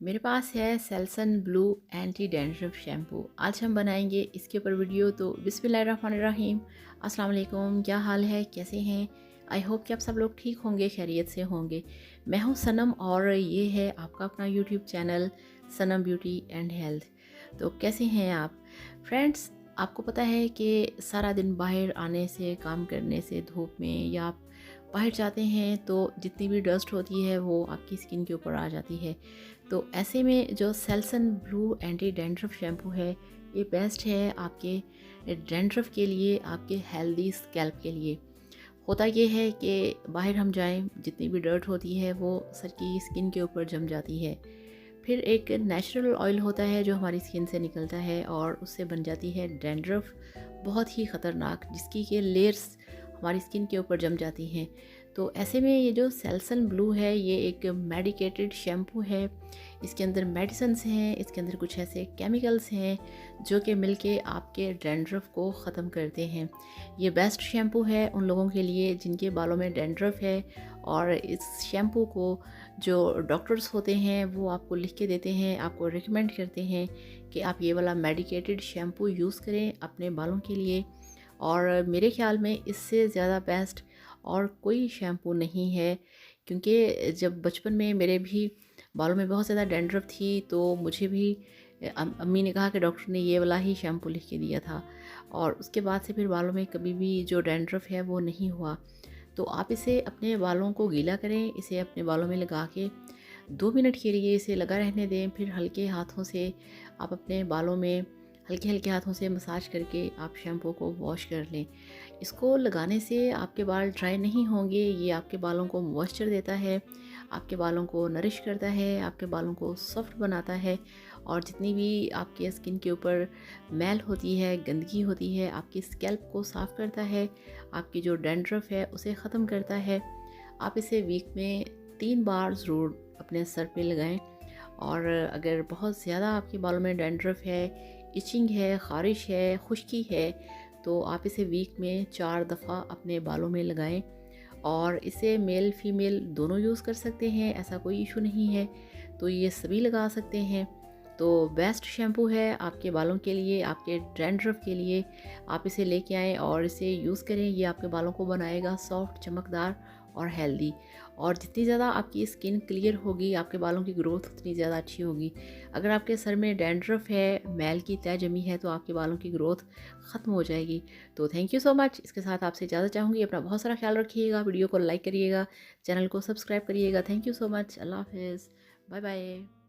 मेरे पास है Selsun blue anti dandruff shampoo. आज हम बनाएंगे इसके ऊपर वीडियो। तो बिस्मिल्लाहिर्रहमानिर्रहीम। अस्सलाम वालेकुम, क्या हाल है, कैसे हैं? आई होप कि आप सब लोग ठीक होंगे, खैरियत से होंगे। मैं हूं सनम और ये है आपका अपना YouTube channel Sanam beauty and health. तो कैसे हैं आप फ्रेंड्स? आपको पता है कि सारा दिन बाहर आने से, काम करने से, धूप में या आप बाहर जाते हैं तो जितनी भी डस्ट होती है वो आपकी स्किन के ऊपर आ जाती है। तो ऐसे में जो Selsun blue anti dandruff shampoo है, ये बेस्ट है आपके डैंड्रफ के लिए, आपके हेल्दी स्कैल्प के लिए। होता ये है कि बाहर हम जाएं, जितनी भी डर्ट होती है वो सर की स्किन के ऊपर जम जाती है। फिर एक नेचुरल ऑयल होता है जो हमारी स्किन से निकलता है और उससे बन जाती है डैंड्रफ, बहुत ही ख़तरनाक, जिसकी के लेयर्स हमारी स्किन के ऊपर जम जाती हैं। तो ऐसे में ये जो सेल्सन ब्लू है, ये एक मेडिकेटेड शैम्पू है। इसके अंदर मेडिसिन्स हैं, इसके अंदर कुछ ऐसे केमिकल्स हैं जो कि मिलके आपके डैंड्रफ को ख़त्म करते हैं। ये बेस्ट शैम्पू है उन लोगों के लिए जिनके बालों में डैंड्रफ है। और इस शैम्पू को जो डॉक्टर्स होते हैं वो आपको लिख के देते हैं, आपको रिकमेंड करते हैं कि आप ये वाला मेडिकेटेड शैम्पू यूज़ करें अपने बालों के लिए। और मेरे ख्याल में इससे ज़्यादा बेस्ट और कोई शैम्पू नहीं है, क्योंकि जब बचपन में मेरे भी बालों में बहुत ज़्यादा डैंड्रफ थी तो मुझे भी अम्मी ने कहा कि डॉक्टर ने ये वाला ही शैम्पू लिख के दिया था। और उसके बाद से फिर बालों में कभी भी जो डैंड्रफ है वो नहीं हुआ। तो आप इसे अपने बालों को गीला करें, इसे अपने बालों में लगा के 2 मिनट के लिए इसे लगा रहने दें। फिर हल्के हाथों से आप अपने बालों में हल्के हल्के हाथों से मसाज करके आप शैम्पू को वॉश कर लें। इसको लगाने से आपके बाल ड्राई नहीं होंगे, ये आपके बालों को मॉइस्चर देता है, आपके बालों को नरिश करता है, आपके बालों को सॉफ्ट बनाता है। और जितनी भी आपके स्किन के ऊपर मैल होती है, गंदगी होती है, आपकी स्कैल्प को साफ़ करता है, आपकी जो डैंड्रफ है उसे ख़त्म करता है। आप इसे वीक में 3 बार ज़रूर अपने सर पे लगाएं। और अगर बहुत ज़्यादा आपके बालों में डैंड्रफ है, इचिंग है, ख़ारिश है, खुश्की है, तो आप इसे वीक में 4 दफ़ा अपने बालों में लगाएं। और इसे मेल फीमेल दोनों यूज़ कर सकते हैं, ऐसा कोई इशू नहीं है। तो ये सभी लगा सकते हैं। तो बेस्ट शैम्पू है आपके बालों के लिए, आपके डैंड्रफ के लिए। आप इसे लेके आएँ और इसे यूज़ करें। ये आपके बालों को बनाएगा सॉफ्ट, चमकदार और हेल्दी। और जितनी ज़्यादा आपकी स्किन क्लियर होगी, आपके बालों की ग्रोथ उतनी ज़्यादा अच्छी होगी। अगर आपके सर में डैंड्रफ है, मैल की तह जमी है, तो आपके बालों की ग्रोथ ख़त्म हो जाएगी। तो थैंक यू सो मच। इसके साथ आपसे इजाज़त चाहूँगी। अपना बहुत सारा ख्याल रखिएगा, वीडियो को लाइक करिएगा, चैनल को सब्सक्राइब करिएगा। Thank you so much. अल्लाह हाफ़िज़। Bye bye.